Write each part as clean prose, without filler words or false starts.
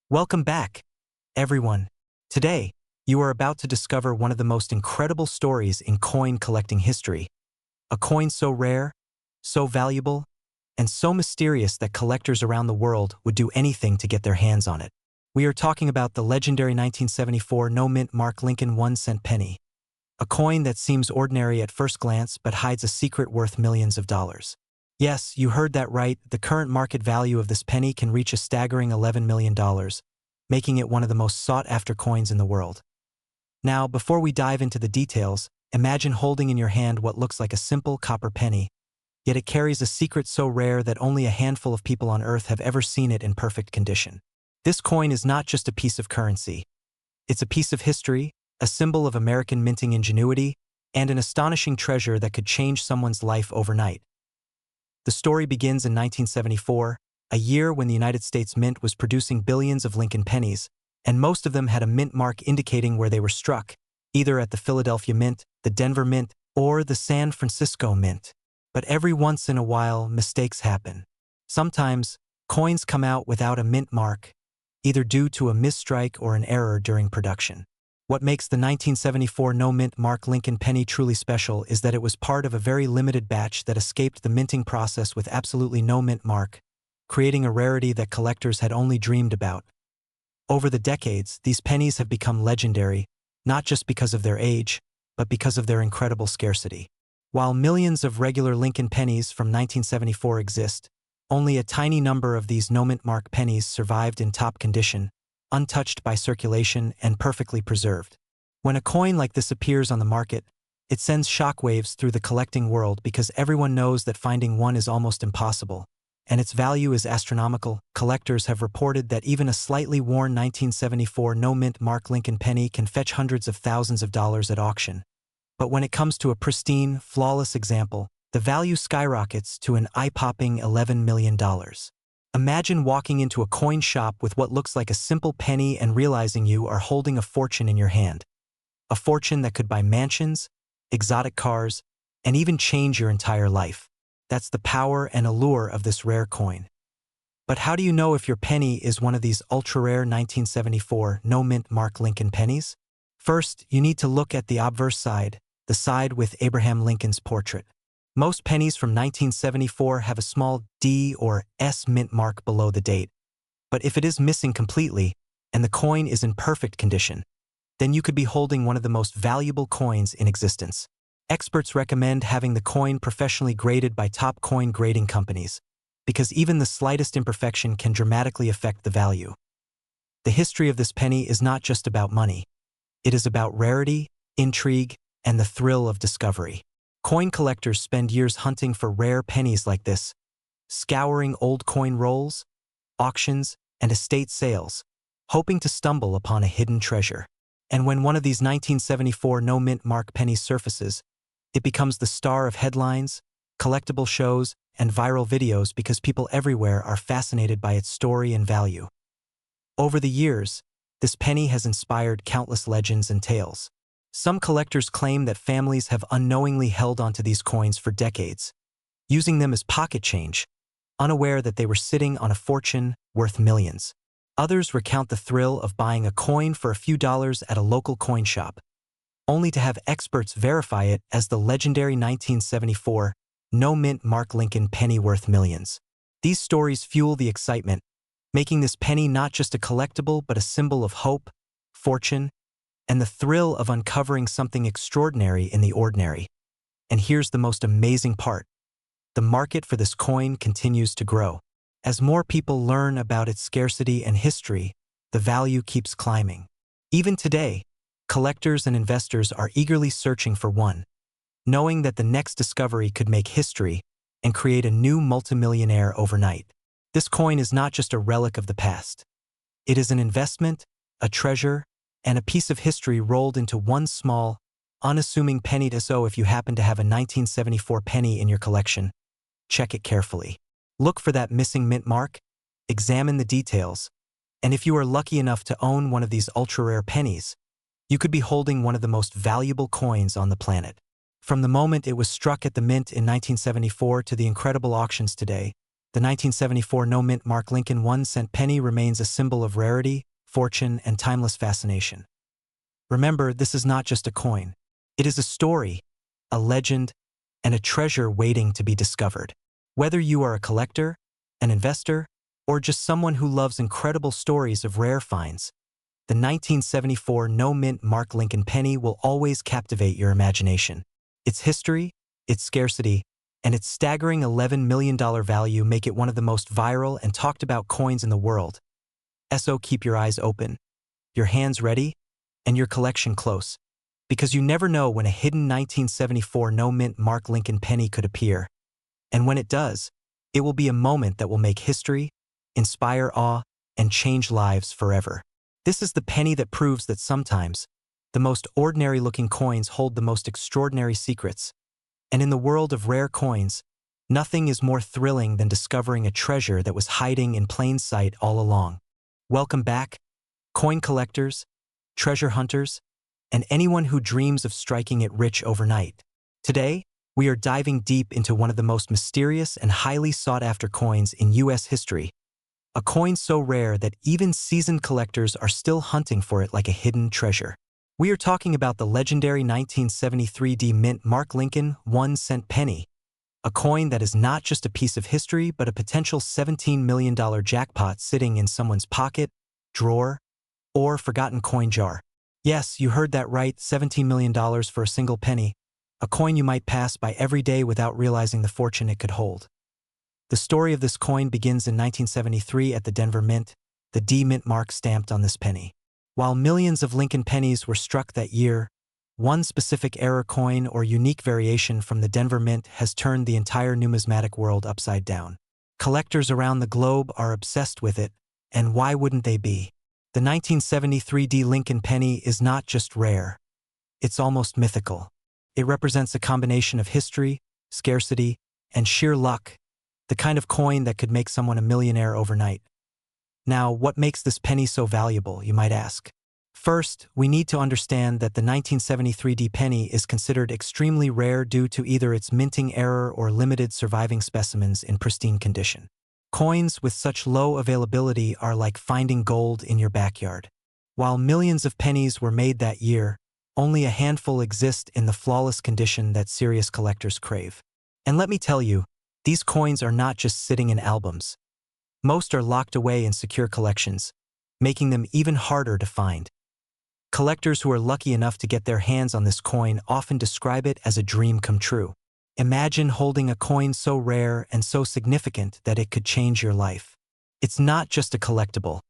Welcome back, everyone. Today, you are about to discover one of the most incredible stories in coin collecting history. A coin so rare, so valuable, and so mysterious that collectors around the world would do anything to get their hands on it. We are talking about the legendary 1974 no-mint Mark Lincoln 1-cent penny. A coin that seems ordinary at first glance but hides a secret worth millions of dollars. Yes, you heard that right. The current market value of this penny can reach a staggering $11 million, making it one of the most sought-after coins in the world. Now, before we dive into the details, imagine holding in your hand what looks like a simple copper penny, yet it carries a secret so rare that only a handful of people on Earth have ever seen it in perfect condition. This coin is not just a piece of currency. It's a piece of history, a symbol of American minting ingenuity, and an astonishing treasure that could change someone's life overnight. The story begins in 1974, a year when the United States Mint was producing billions of Lincoln pennies, and most of them had a mint mark indicating where they were struck, either at the Philadelphia Mint, the Denver Mint, or the San Francisco Mint. But every once in a while, mistakes happen. Sometimes, coins come out without a mint mark, either due to a misstrike or an error during production. What makes the 1974 no-mint Mark Lincoln penny truly special is that it was part of a very limited batch that escaped the minting process with absolutely no mint mark, creating a rarity that collectors had only dreamed about. Over the decades, these pennies have become legendary, not just because of their age, but because of their incredible scarcity. While millions of regular Lincoln pennies from 1974 exist, only a tiny number of these no-mint mark pennies survived in top condition, untouched by circulation and perfectly preserved. When a coin like this appears on the market, it sends shockwaves through the collecting world because everyone knows that finding one is almost impossible, and its value is astronomical. Collectors have reported that even a slightly worn 1974 no-mint Mark Lincoln penny can fetch hundreds of thousands of dollars at auction. But when it comes to a pristine, flawless example, the value skyrockets to an eye-popping $11 million. Imagine walking into a coin shop with what looks like a simple penny and realizing you are holding a fortune in your hand. A fortune that could buy mansions, exotic cars, and even change your entire life. That's the power and allure of this rare coin. But how do you know if your penny is one of these ultra-rare 1974 no-mint Mark Lincoln pennies? First, you need to look at the obverse side, the side with Abraham Lincoln's portrait. Most pennies from 1974 have a small D or S mint mark below the date. But if it is missing completely, and the coin is in perfect condition, then you could be holding one of the most valuable coins in existence. Experts recommend having the coin professionally graded by top coin grading companies, because even the slightest imperfection can dramatically affect the value. The history of this penny is not just about money. It is about rarity, intrigue, and the thrill of discovery. Coin collectors spend years hunting for rare pennies like this, scouring old coin rolls, auctions, and estate sales, hoping to stumble upon a hidden treasure. And when one of these 1974 no-mint mark pennies surfaces, it becomes the star of headlines, collectible shows, and viral videos because people everywhere are fascinated by its story and value. Over the years, this penny has inspired countless legends and tales. Some collectors claim that families have unknowingly held onto these coins for decades, using them as pocket change, unaware that they were sitting on a fortune worth millions. Others recount the thrill of buying a coin for a few dollars at a local coin shop, only to have experts verify it as the legendary 1974 no-mint Mark Lincoln penny worth millions. These stories fuel the excitement, making this penny not just a collectible but a symbol of hope, fortune, and the thrill of uncovering something extraordinary in the ordinary. And here's the most amazing part. The market for this coin continues to grow. As more people learn about its scarcity and history, the value keeps climbing. Even today, collectors and investors are eagerly searching for one, knowing that the next discovery could make history and create a new multimillionaire overnight. This coin is not just a relic of the past. It is an investment, a treasure, and a piece of history rolled into one small, unassuming penny. So if you happen to have a 1974 penny in your collection, check it carefully. Look for that missing mint mark, examine the details, and if you are lucky enough to own one of these ultra-rare pennies, you could be holding one of the most valuable coins on the planet. From the moment it was struck at the mint in 1974 to the incredible auctions today, The 1974 no-mint Mark Lincoln 1-cent penny remains a symbol of rarity, fortune, and timeless fascination. Remember, this is not just a coin. It is a story, a legend, and a treasure waiting to be discovered. Whether you are a collector, an investor, or just someone who loves incredible stories of rare finds, the 1974 no-mint Mark Lincoln penny will always captivate your imagination. Its history, its scarcity, and its staggering $11 million value make it one of the most viral and talked about coins in the world. So keep your eyes open, your hands ready, and your collection close, because you never know when a hidden 1974 no-mint Mark Lincoln penny could appear. And when it does, it will be a moment that will make history, inspire awe, and change lives forever. This is the penny that proves that sometimes, the most ordinary-looking coins hold the most extraordinary secrets. And in the world of rare coins, nothing is more thrilling than discovering a treasure that was hiding in plain sight all along. Welcome back, coin collectors, treasure hunters, and anyone who dreams of striking it rich overnight. Today, we are diving deep into one of the most mysterious and highly sought-after coins in U.S. history, a coin so rare that even seasoned collectors are still hunting for it like a hidden treasure. We are talking about the legendary 1973 mint Mark Lincoln 1-cent penny, a coin that is not just a piece of history but a potential $17 million jackpot sitting in someone's pocket, drawer, or forgotten coin jar. Yes, you heard that right, $17 million for a single penny, a coin you might pass by every day without realizing the fortune it could hold. The story of this coin begins in 1973 at the Denver Mint, the D mint mark stamped on this penny. While millions of Lincoln pennies were struck that year, one specific error coin or unique variation from the Denver Mint has turned the entire numismatic world upside down. Collectors around the globe are obsessed with it, and why wouldn't they be? The 1973 D Lincoln penny is not just rare, it's almost mythical. It represents a combination of history, scarcity, and sheer luck, the kind of coin that could make someone a millionaire overnight. Now, what makes this penny so valuable, you might ask? First, we need to understand that the 1973 D penny is considered extremely rare due to either its minting error or limited surviving specimens in pristine condition. Coins with such low availability are like finding gold in your backyard. While millions of pennies were made that year, only a handful exist in the flawless condition that serious collectors crave. And let me tell you, these coins are not just sitting in albums. Most are locked away in secure collections, making them even harder to find. Collectors who are lucky enough to get their hands on this coin often describe it as a dream come true. Imagine holding a coin so rare and so significant that it could change your life. It's not just a collectible.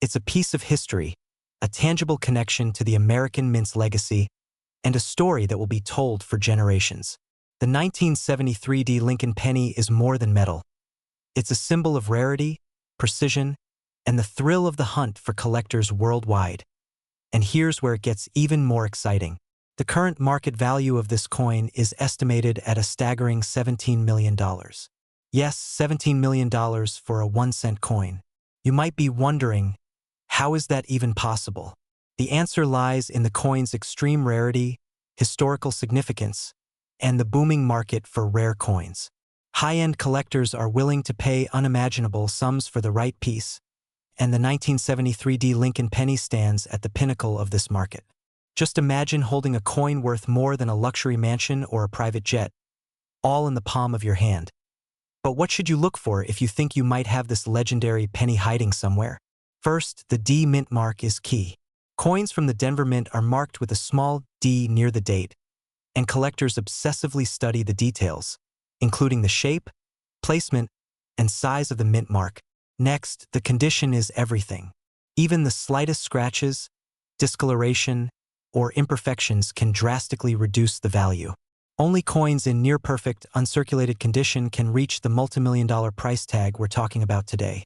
It's a piece of history, a tangible connection to the American mint's legacy, and a story that will be told for generations. The 1973 D Lincoln penny is more than metal. It's a symbol of rarity, precision, and the thrill of the hunt for collectors worldwide. And here's where it gets even more exciting. The current market value of this coin is estimated at a staggering $17 million. Yes, $17 million for a 1-cent coin. You might be wondering, how is that even possible? The answer lies in the coin's extreme rarity, historical significance, and the booming market for rare coins. High-end collectors are willing to pay unimaginable sums for the right piece, and the 1973 D Lincoln penny stands at the pinnacle of this market. Just imagine holding a coin worth more than a luxury mansion or a private jet, all in the palm of your hand. But what should you look for if you think you might have this legendary penny hiding somewhere? First, the D mint mark is key. Coins from the Denver Mint are marked with a small D near the date, and collectors obsessively study the details, including the shape, placement, and size of the mint mark. Next, the condition is everything. Even the slightest scratches, discoloration, or imperfections can drastically reduce the value. Only coins in near-perfect, uncirculated condition can reach the multimillion-dollar price tag we're talking about today.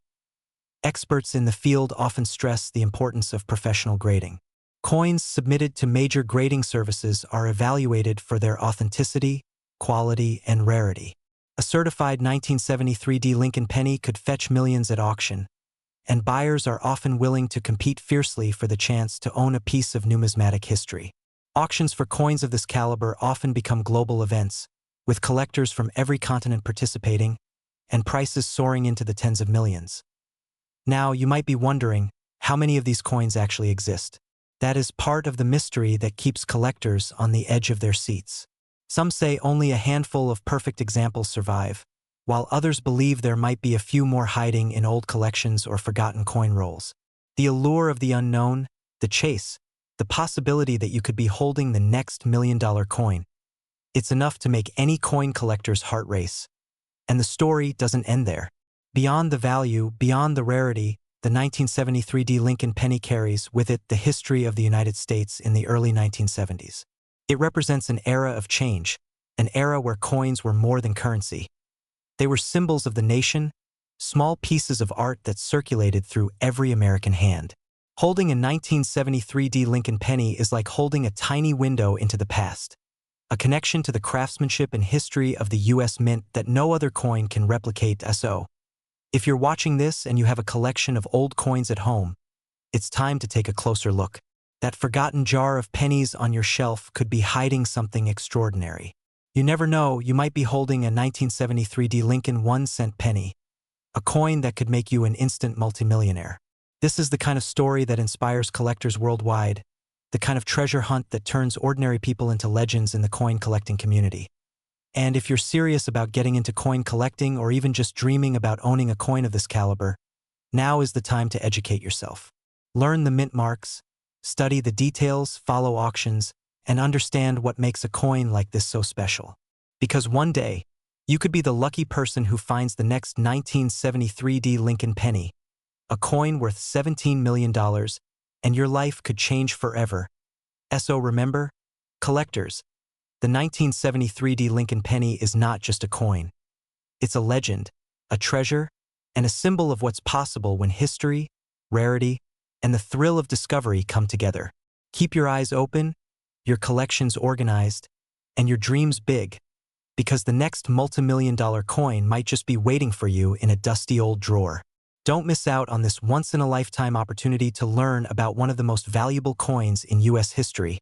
Experts in the field often stress the importance of professional grading. Coins submitted to major grading services are evaluated for their authenticity, quality, and rarity. A certified 1973 D Lincoln penny could fetch millions at auction, and buyers are often willing to compete fiercely for the chance to own a piece of numismatic history. Auctions for coins of this caliber often become global events, with collectors from every continent participating, and prices soaring into the tens of millions. Now, you might be wondering, how many of these coins actually exist? That is part of the mystery that keeps collectors on the edge of their seats. Some say only a handful of perfect examples survive, while others believe there might be a few more hiding in old collections or forgotten coin rolls. The allure of the unknown, the chase, the possibility that you could be holding the next million-dollar coin. It's enough to make any coin collector's heart race. And the story doesn't end there. Beyond the value, beyond the rarity, the 1973 D Lincoln penny carries with it the history of the United States in the early 1970s. It represents an era of change, an era where coins were more than currency. They were symbols of the nation, small pieces of art that circulated through every American hand. Holding a 1973 D Lincoln penny is like holding a tiny window into the past, a connection to the craftsmanship and history of the U.S. Mint that no other coin can replicate. So, if you're watching this and you have a collection of old coins at home, it's time to take a closer look. That forgotten jar of pennies on your shelf could be hiding something extraordinary. You never know, you might be holding a 1973 D Lincoln 1-cent penny, a coin that could make you an instant multimillionaire. This is the kind of story that inspires collectors worldwide, the kind of treasure hunt that turns ordinary people into legends in the coin collecting community. And if you're serious about getting into coin collecting or even just dreaming about owning a coin of this caliber, now is the time to educate yourself. Learn the mint marks, study the details, follow auctions, and understand what makes a coin like this so special. Because one day, you could be the lucky person who finds the next 1973 D Lincoln penny, a coin worth $17 million, and your life could change forever. So remember, collectors, the 1973 D Lincoln penny is not just a coin. It's a legend, a treasure, and a symbol of what's possible when history, rarity, and the thrill of discovery come together. Keep your eyes open, your collections organized, and your dreams big, because the next multimillion-dollar coin might just be waiting for you in a dusty old drawer. Don't miss out on this once-in-a-lifetime opportunity to learn about one of the most valuable coins in U.S. history.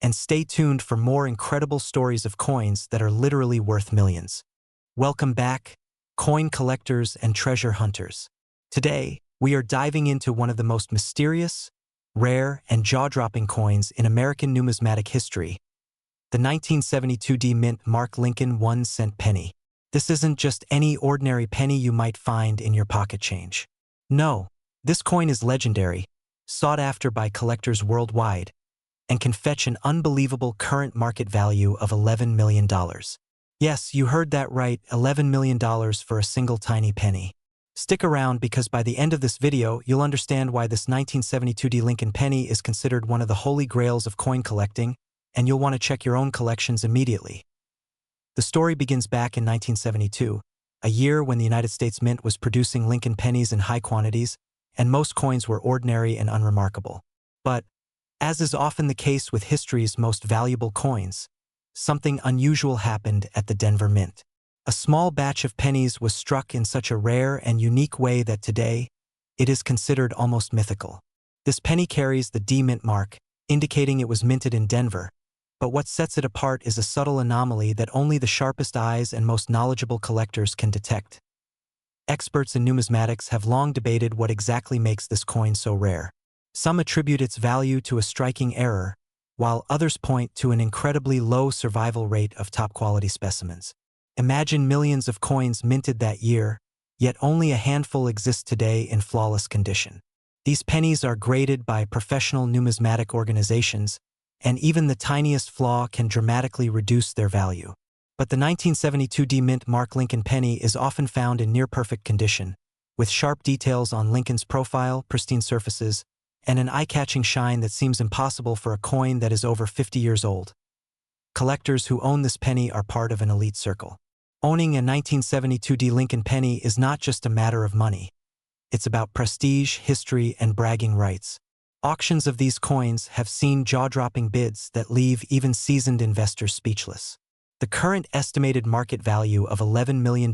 And stay tuned for more incredible stories of coins that are literally worth millions. Welcome back, coin collectors and treasure hunters. Today, we are diving into one of the most mysterious, rare, and jaw-dropping coins in American numismatic history, the 1972 D Mint Mark Lincoln 1-cent penny. This isn't just any ordinary penny you might find in your pocket change. No, this coin is legendary, sought after by collectors worldwide, and can fetch an unbelievable current market value of $11 million. Yes, you heard that right, $11 million for a single tiny penny. Stick around because by the end of this video, you'll understand why this 1972 D Lincoln penny is considered one of the holy grails of coin collecting, and you'll want to check your own collections immediately. The story begins back in 1972, a year when the United States Mint was producing Lincoln pennies in high quantities, and most coins were ordinary and unremarkable. But, as is often the case with history's most valuable coins, something unusual happened at the Denver Mint. A small batch of pennies was struck in such a rare and unique way that today, it is considered almost mythical. This penny carries the D Mint mark, indicating it was minted in Denver, but what sets it apart is a subtle anomaly that only the sharpest eyes and most knowledgeable collectors can detect. Experts in numismatics have long debated what exactly makes this coin so rare. Some attribute its value to a striking error, while others point to an incredibly low survival rate of top-quality specimens. Imagine millions of coins minted that year, yet only a handful exist today in flawless condition. These pennies are graded by professional numismatic organizations, and even the tiniest flaw can dramatically reduce their value. But the 1972 D Mint Mark Lincoln penny is often found in near-perfect condition, with sharp details on Lincoln's profile, pristine surfaces, and an eye-catching shine that seems impossible for a coin that is over 50 years old. Collectors who own this penny are part of an elite circle. Owning a 1972 D Lincoln penny is not just a matter of money. It's about prestige, history, and bragging rights. Auctions of these coins have seen jaw-dropping bids that leave even seasoned investors speechless. The current estimated market value of $11 million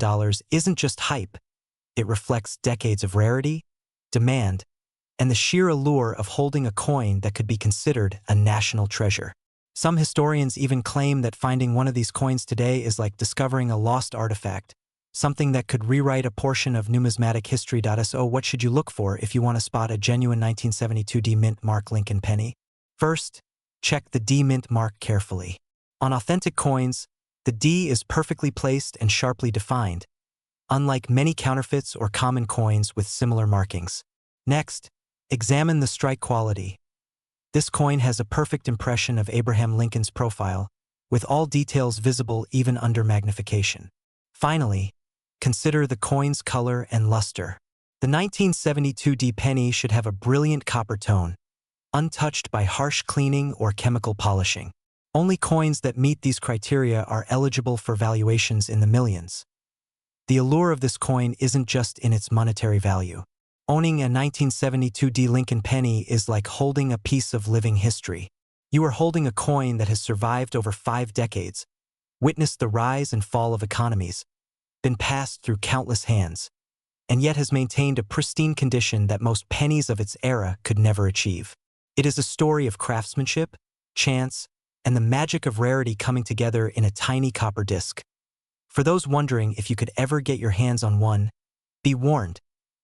isn't just hype. It reflects decades of rarity, demand, and the sheer allure of holding a coin that could be considered a national treasure. Some historians even claim that finding one of these coins today is like discovering a lost artifact, something that could rewrite a portion of numismatic history. So what should you look for if you want to spot a genuine 1972 D mint mark Lincoln penny? First, check the D mint mark carefully. On authentic coins, the D is perfectly placed and sharply defined, unlike many counterfeits or common coins with similar markings. Next, examine the strike quality. This coin has a perfect impression of Abraham Lincoln's profile, with all details visible even under magnification. Finally, consider the coin's color and luster. The 1972 D penny should have a brilliant copper tone, untouched by harsh cleaning or chemical polishing. Only coins that meet these criteria are eligible for valuations in the millions. The allure of this coin isn't just in its monetary value. Owning a 1972 D Lincoln penny is like holding a piece of living history. You are holding a coin that has survived over 5 decades, witnessed the rise and fall of economies, been passed through countless hands, and yet has maintained a pristine condition that most pennies of its era could never achieve. It is a story of craftsmanship, chance, and the magic of rarity coming together in a tiny copper disc. For those wondering if you could ever get your hands on one, be warned,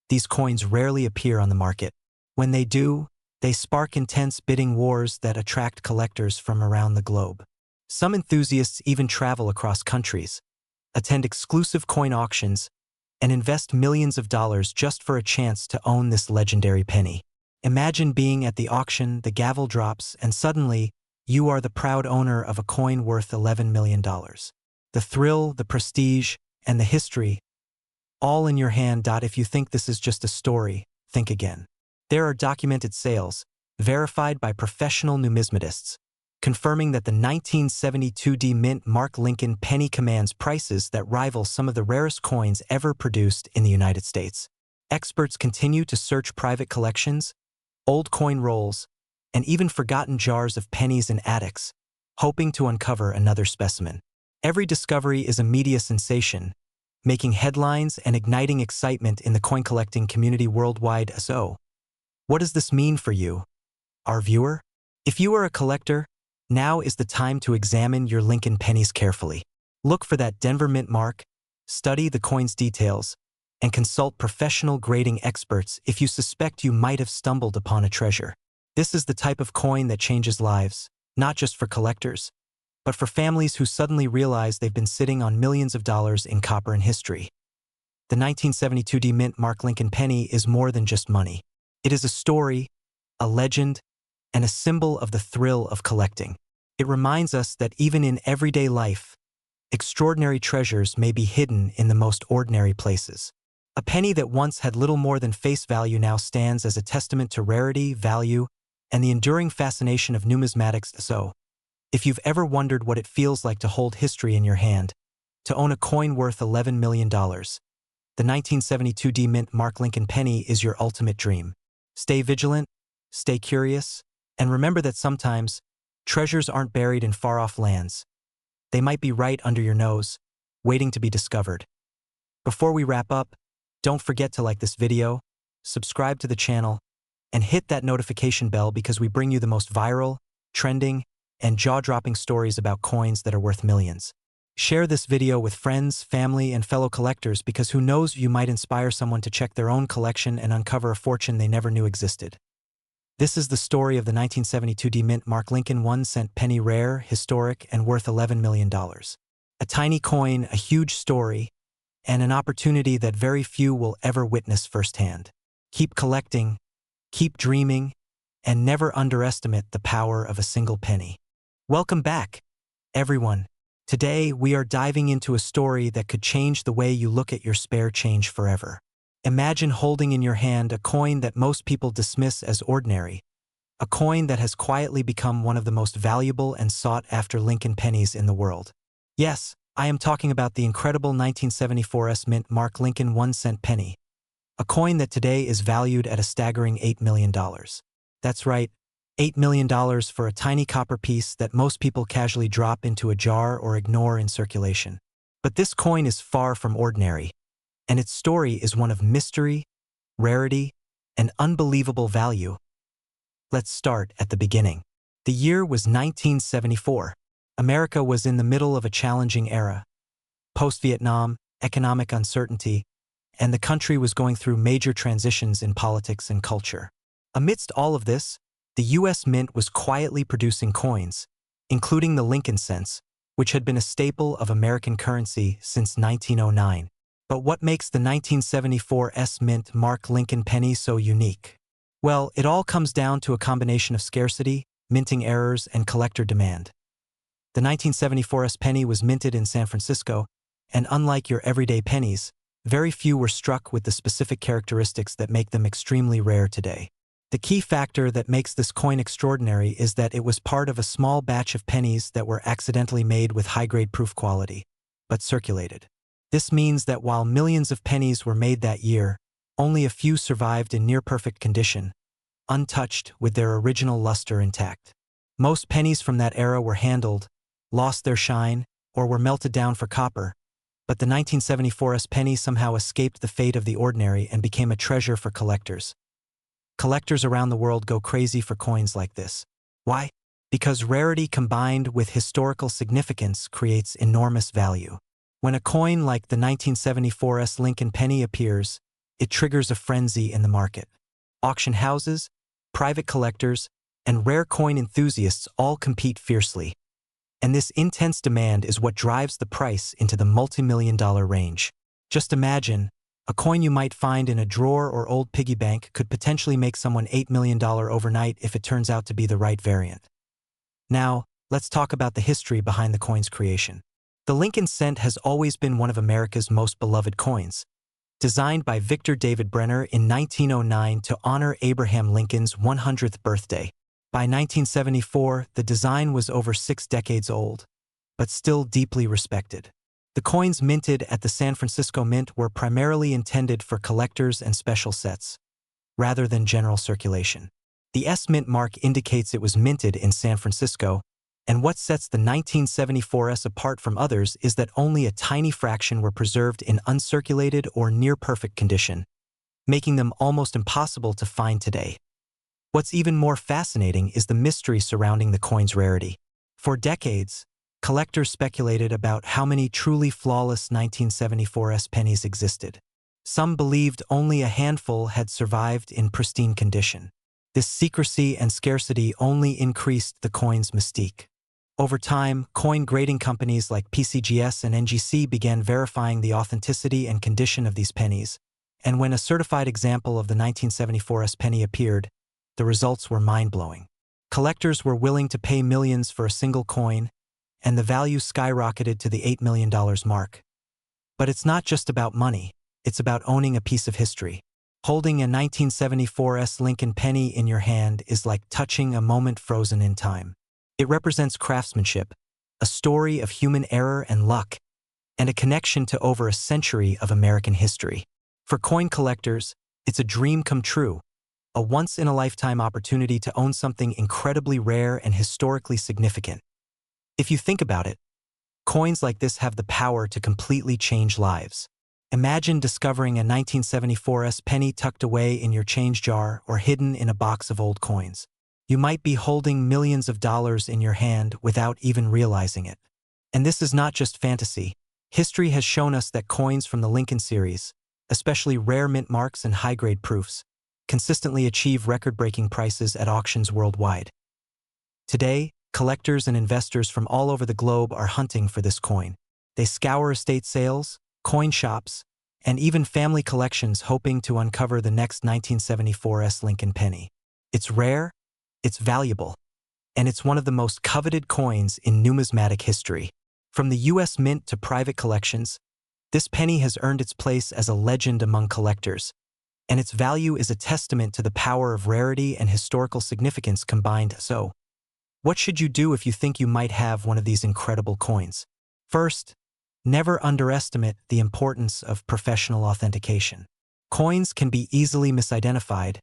these coins rarely appear on the market. When they do, they spark intense bidding wars that attract collectors from around the globe. Some enthusiasts even travel across countries, attend exclusive coin auctions, and invest millions of dollars just for a chance to own this legendary penny. Imagine being at the auction, the gavel drops, and suddenly, you are the proud owner of a coin worth $11 million. The thrill, the prestige, and the history, all in your hand. If you think this is just a story, think again. There are documented sales, verified by professional numismatists, confirming that the 1972 D mint mark Lincoln penny commands prices that rival some of the rarest coins ever produced in the United States. Experts continue to search private collections, old coin rolls, and even forgotten jars of pennies in attics, hoping to uncover another specimen. Every discovery is a media sensation, making headlines and igniting excitement in the coin collecting community worldwide. So, what does this mean for you, our viewer? If you are a collector, now is the time to examine your Lincoln pennies carefully. Look for that Denver mint mark, study the coin's details, and consult professional grading experts if you suspect you might have stumbled upon a treasure. This is the type of coin that changes lives, not just for collectors, but for families who suddenly realize they've been sitting on millions of dollars in copper and history. The 1972 D mint mark Lincoln penny is more than just money. It is a story, a legend, and a symbol of the thrill of collecting. It reminds us that even in everyday life, extraordinary treasures may be hidden in the most ordinary places. A penny that once had little more than face value now stands as a testament to rarity, value, and the enduring fascination of numismatics. So, if you've ever wondered what it feels like to hold history in your hand, to own a coin worth $11 million, the 1972 D mint mark Lincoln penny is your ultimate dream. Stay vigilant, stay curious, and remember that sometimes, treasures aren't buried in far-off lands. They might be right under your nose, waiting to be discovered. Before we wrap up, don't forget to like this video, subscribe to the channel, and hit that notification bell because we bring you the most viral, trending, and jaw-dropping stories about coins that are worth millions. Share this video with friends, family, and fellow collectors because who knows, you might inspire someone to check their own collection and uncover a fortune they never knew existed. This is the story of the 1972 D mint mark Lincoln 1-cent penny, rare, historic, and worth $11 million. A tiny coin, a huge story, and an opportunity that very few will ever witness firsthand. Keep collecting, keep dreaming, and never underestimate the power of a single penny. Welcome back, everyone. Today, we are diving into a story that could change the way you look at your spare change forever. Imagine holding in your hand a coin that most people dismiss as ordinary, a coin that has quietly become one of the most valuable and sought-after Lincoln pennies in the world. Yes, I am talking about the incredible 1974 S mint mark Lincoln 1-cent penny, a coin that today is valued at a staggering $8 million. That's right, $8 million for a tiny copper piece that most people casually drop into a jar or ignore in circulation. But this coin is far from ordinary, and its story is one of mystery, rarity, and unbelievable value. Let's start at the beginning. The year was 1974. America was in the middle of a challenging era. Post-Vietnam, economic uncertainty, and the country was going through major transitions in politics and culture. Amidst all of this, the U.S. Mint was quietly producing coins, including the Lincoln cents, which had been a staple of American currency since 1909. But what makes the 1974 Mint mark Lincoln penny so unique? Well, it all comes down to a combination of scarcity, minting errors, and collector demand. The 1974 penny was minted in San Francisco, and unlike your everyday pennies, very few were struck with the specific characteristics that make them extremely rare today. The key factor that makes this coin extraordinary is that it was part of a small batch of pennies that were accidentally made with high-grade proof quality, but circulated. This means that while millions of pennies were made that year, only a few survived in near-perfect condition, untouched with their original luster intact. Most pennies from that era were handled, lost their shine, or were melted down for copper, but the 1974 penny somehow escaped the fate of the ordinary and became a treasure for collectors. Collectors around the world go crazy for coins like this. Why? Because rarity combined with historical significance creates enormous value. When a coin like the 1974 Lincoln penny appears, it triggers a frenzy in the market. Auction houses, private collectors, and rare coin enthusiasts all compete fiercely. And this intense demand is what drives the price into the multi-million-dollar range. Just imagine, a coin you might find in a drawer or old piggy bank could potentially make someone $8 million overnight if it turns out to be the right variant. Now, let's talk about the history behind the coin's creation. The Lincoln cent has always been one of America's most beloved coins. Designed by Victor David Brenner in 1909 to honor Abraham Lincoln's 100th birthday. By 1974, the design was over 6 decades old, but still deeply respected. The coins minted at the San Francisco Mint were primarily intended for collectors and special sets, rather than general circulation. The Mint mark indicates it was minted in San Francisco, and what sets the 1974 apart from others is that only a tiny fraction were preserved in uncirculated or near-perfect condition, making them almost impossible to find today. What's even more fascinating is the mystery surrounding the coin's rarity. For decades, collectors speculated about how many truly flawless 1974 pennies existed. Some believed only a handful had survived in pristine condition. This secrecy and scarcity only increased the coin's mystique. Over time, coin grading companies like PCGS and NGC began verifying the authenticity and condition of these pennies, and when a certified example of the 1974 penny appeared, the results were mind-blowing. Collectors were willing to pay millions for a single coin, and the value skyrocketed to the $8 million mark. But it's not just about money, it's about owning a piece of history. Holding a 1974 Lincoln penny in your hand is like touching a moment frozen in time. It represents craftsmanship, a story of human error and luck, and a connection to over a century of American history. For coin collectors, it's a dream come true, a once-in-a-lifetime opportunity to own something incredibly rare and historically significant. If you think about it, coins like this have the power to completely change lives. Imagine discovering a 1974 penny tucked away in your change jar or hidden in a box of old coins. You might be holding millions of dollars in your hand without even realizing it. And this is not just fantasy. History has shown us that coins from the Lincoln series, especially rare mint marks and high-grade proofs, consistently achieve record-breaking prices at auctions worldwide. Today, collectors and investors from all over the globe are hunting for this coin. They scour estate sales, coin shops, and even family collections hoping to uncover the next 1974 Lincoln penny. It's rare, it's valuable, and it's one of the most coveted coins in numismatic history. From the U.S. Mint to private collections, this penny has earned its place as a legend among collectors, and its value is a testament to the power of rarity and historical significance combined. So, what should you do if you think you might have one of these incredible coins? First, never underestimate the importance of professional authentication. Coins can be easily misidentified,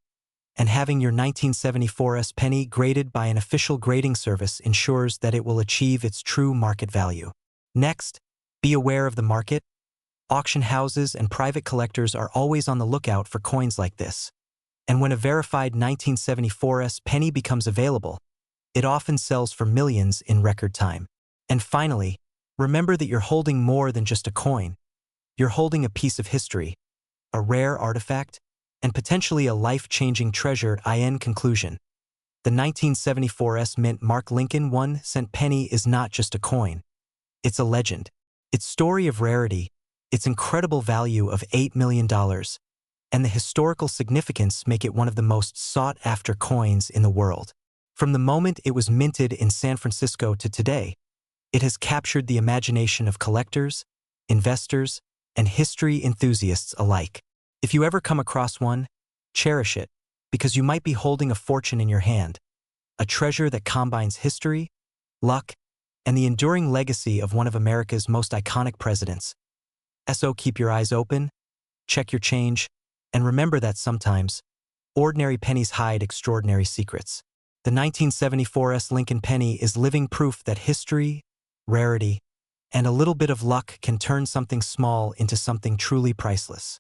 and having your 1974 penny graded by an official grading service ensures that it will achieve its true market value. Next, be aware of the market. Auction houses and private collectors are always on the lookout for coins like this. And when a verified 1974 penny becomes available, it often sells for millions in record time. And finally, remember that you're holding more than just a coin. You're holding a piece of history, a rare artifact, and potentially a life-changing treasure. In conclusion, the 1974 mint Mark Lincoln 1-cent penny is not just a coin. It's a legend. Its story of rarity, its incredible value of $8 million, and the historical significance make it one of the most sought-after coins in the world. From the moment it was minted in San Francisco to today, it has captured the imagination of collectors, investors, and history enthusiasts alike. If you ever come across one, cherish it, because you might be holding a fortune in your hand, a treasure that combines history, luck, and the enduring legacy of one of America's most iconic presidents. So keep your eyes open, check your change, and remember that sometimes, ordinary pennies hide extraordinary secrets. The 1974 Lincoln penny is living proof that history, rarity, and a little bit of luck can turn something small into something truly priceless.